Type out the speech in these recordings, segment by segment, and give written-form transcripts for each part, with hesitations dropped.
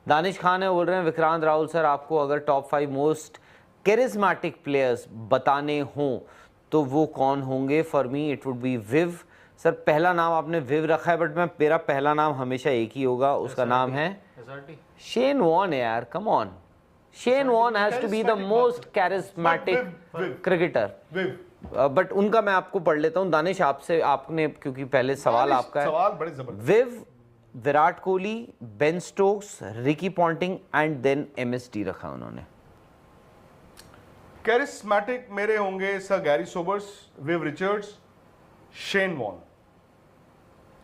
दानिश खान है बोल रहे हैं विक्रांत राहुल सर, आपको अगर टॉप 5 मोस्ट कैरिस्मेटिक प्लेयर्स बताने हों तो वो कौन होंगे? For me it would be Viv. Sir पहला नाम आपने विव रखा है, बट मैं मेरा पहला नाम हमेशा एक ही होगा, उसका नाम है शेन वॉर्न यार, come on. Shane Warne has to be the most charismatic cricketer. But उनका मैं आपको पढ़ लेता हूँ दानिश, आपसे, आपने क्योंकि पहले सवाल आपका है। सवाल बड़े जबरदस्त। Viv, Virat Kohli, Ben Stokes, Ricky Ponting and then MSD रखा उन्होंने। कैरिस्मेटिक मेरे होंगे sir Garry Sobers, Viv Richards, Shane Warne,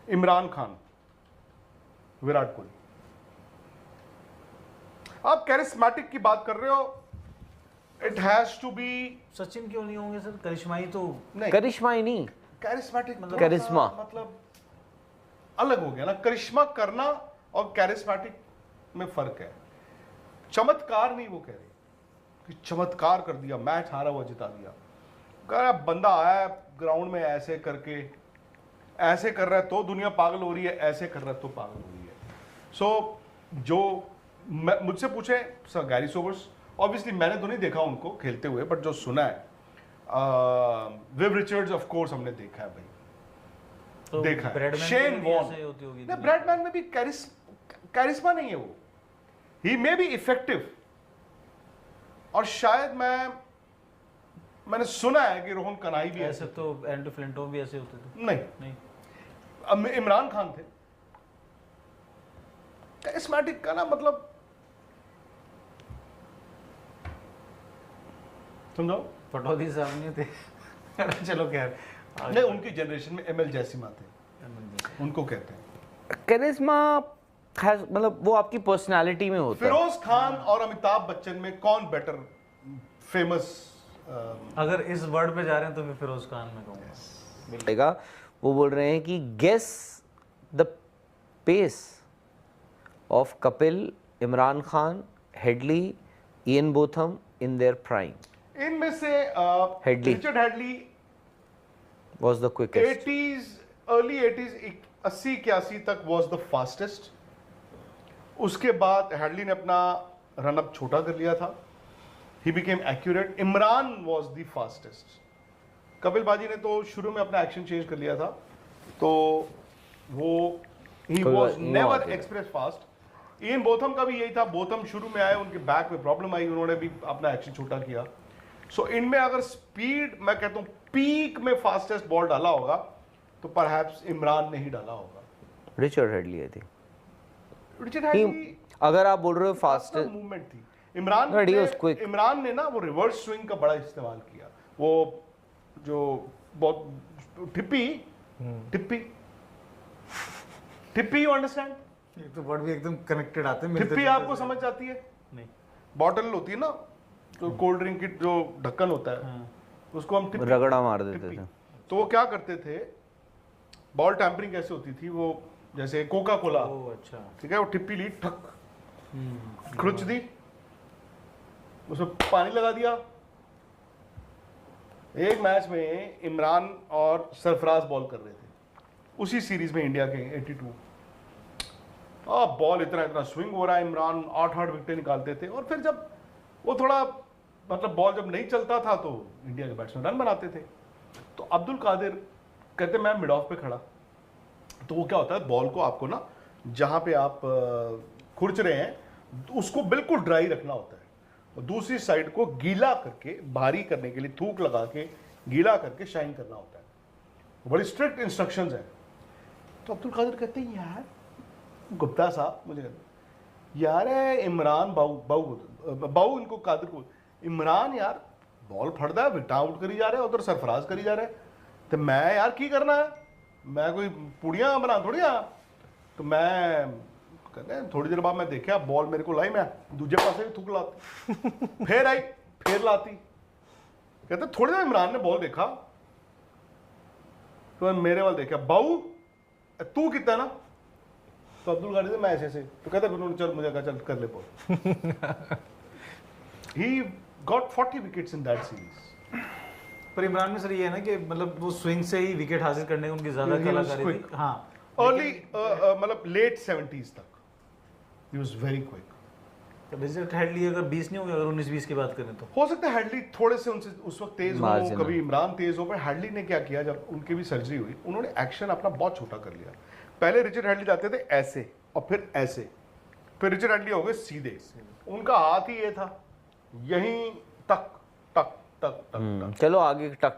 Imran Khan, Virat Kohli. आप कैरिस्मेटिक की बात कर रहे हो, it has to be. Sachin क्यों नहीं होंगे सर? करिश्माई तो नहीं, करिश्माई नहीं, कैरिस्मेटिक मतलब करिश्मा मतलब अलग हो गया ना। करिश्मा करना और कैरिस्मेटिक में फर्क है। चमत्कार नहीं वो कह रहे कि चमत्कार कर दिया, मैच हारा हुआ जिता दिया। कह रहा बंदा आया ग्राउंड में ऐसे करके, ऐसे कर रहा है तो दुनिया पागल हो रही है, ऐसे कर रहा है तो पागल हो रही है। सो जो मुझसे पूछे सर गैरी सोबर्स, ऑब्वियसली मैंने तो नहीं देखा उनको खेलते हुए, बट जो सुना है विव रिचर्ड्स ऑफ कोर्स हमने देखा है भाई, तो देखा है। ब्रैडमैन शेन की भी वॉर्न ऐसे होती होगी नहीं, ब्रैडमैन में भी कैरिस्मा नहीं है वो, ही मे बी इफेक्टिव। और शायद मैंने सुना है कि रोहन कनाई भी ऐसे तो एंड फ्लिंटो भी ऐसे होते थे। नहीं, अब इमरान खान थे। कैरिस्मेटिक का ना मतलब समझो, पटौदी साहब नहीं थे। चलो खैर, नहीं उनकी जनरेशन में एमएल जैसिमा थे, उनको कहते हैं करिश्मा। मतलब वो आपकी पर्सनालिटी में होता है। फिरोज खान और अमिताभ बच्चन में कौन बेटर फेमस? अगर इस वर्ड पे जा रहे हैं तो मैं फिरोज खान में कहूँगा। वो बोल रहे हैं कि guess the pace of Kapil, Imran Khan, Hadlee, Ian Botham in their prime. इनमें से Hadlee Richard Hadlee was the quickest. 80s, early 80s 80-81 तक वाज द फास्टेस्ट। उसके बाद हेडली ने अपना रन अप छोटा कर लिया था, he became accurate. Imran was the fastest. Kapil बाजी ने तो शुरू में अपना एक्शन चेंज कर लिया था, तो वो he was never express fast. Ian Botham का भी यही था, बोथम शुरू में आए, उनके बैक में प्रॉब्लम आई, उन्होंने भी अपना एक्शन छोटा किया। सो इनमें अगर स्पीड, मैं कहता हूँ पीक में फास्टेस्ट बॉल डाला होगा तो परहैप्स इमरान ने ही डाला होगा। Richard Hadlee I think. Richard Hadlee, अगर आप बोल रहे हो फास्टेस्ट मूवमेंट थी। इमरान ने ना वो रिवर्स स्विंग का बड़ा इस्तेमाल किया। वो जो बहुत टिप्पी यू अंडरस्टैंड? ये तो वर्ड भी एकदम कनेक्टेड आते हैं। टिप्पी आपको समझ आती है? नहीं। बॉटल होती है ना, तो कोल्ड ड्रिंक की जो ढक्कन होता है, उसको हम टिप्पी, रगड़ा मार देते थे। तो वो क्या करते थे, बॉल टैंपरिंग कैसे होती थी, वो जैसे कोका कोला, अच्छा ठीक है, वो टिप्पी ली, ठक खुरच दी, उसमें पानी लगा दिया। एक मैच में इमरान और सरफराज बॉल कर रहे थे, उसी सीरीज में इंडिया के 82। बॉल इतना स्विंग हो रहा है, इमरान 8-8 विकेटें निकालते थे। और फिर जब वो थोड़ा मतलब बॉल जब नहीं चलता था तो इंडिया के बैट्समैन रन बनाते थे। तो अब्दुल कादिर कहते मैं मिड ऑफ पे खड़ा, तो वो क्या होता है, बॉल को आपको ना जहाँ पे आप खुरच रहे हैं उसको बिल्कुल ड्राई रखना होता है, और दूसरी साइड को गीला करके, भारी करने के लिए थूक लगा के गीला करके शाइन करना होता है। बड़ी स्ट्रिक्ट इंस्ट्रक्शंस हैं। तो अब्दुल कादिर कहते हैं यार, गुप्ता साहब मुझे कहते यार इमरान बाऊ इनको कादिर को, इमरान यार बॉल फटदा है, विकेट आउट करी जा रहे हैं, उधर सरफराज करी जा रहे हैं, तो मैं यार की करना है, मैं कोई पुड़ियाँ बना थोड़ी आ। तो मैं कहते हैं थोड़ी देर बाद मैं देखा बॉल मेरे को लाई, मैं दूसरे पासे भी थूक लाती, फिर आई, फिर लाती। कहते थोड़ी देर इमरान ने बॉल देखा, तो मेरे वाल देखा, बाऊ तू कितना ना, तो अब्दुल कादिर मैं ऐसे तो कहता चल मुझे कहा चल कर ले ball. He got 40 wickets in that series. पर इमरान में सर ये है ना कि मतलब वो स्विंग से ही विकेट हासिल करने की उनकी ज्यादा कलाकारी थी। हाँ, अर्ली मतलब लेट 70s तक he was very quick. Richard Hadlee अगर 20 नहीं हो गया, अगर 19-20 की बात करें तो हो सकता है हेडली थोड़े से उनसे उस वक्त तेज हो, Marginal. कभी इमरान तेज हो, पर हेडली ने क्या किया जब उनकी भी सर्जरी हुई, उन्होंने एक्शन अपना बहुत छोटा कर लिया। पहले रिचर्ड हेडली जाते थे ऐसे और फिर ऐसे, फिर रिचर्ड हेडली हो गए सीधे, उनका हाथ ही ये था, यहीं तक तक तक तक, तक। चलो आगे टक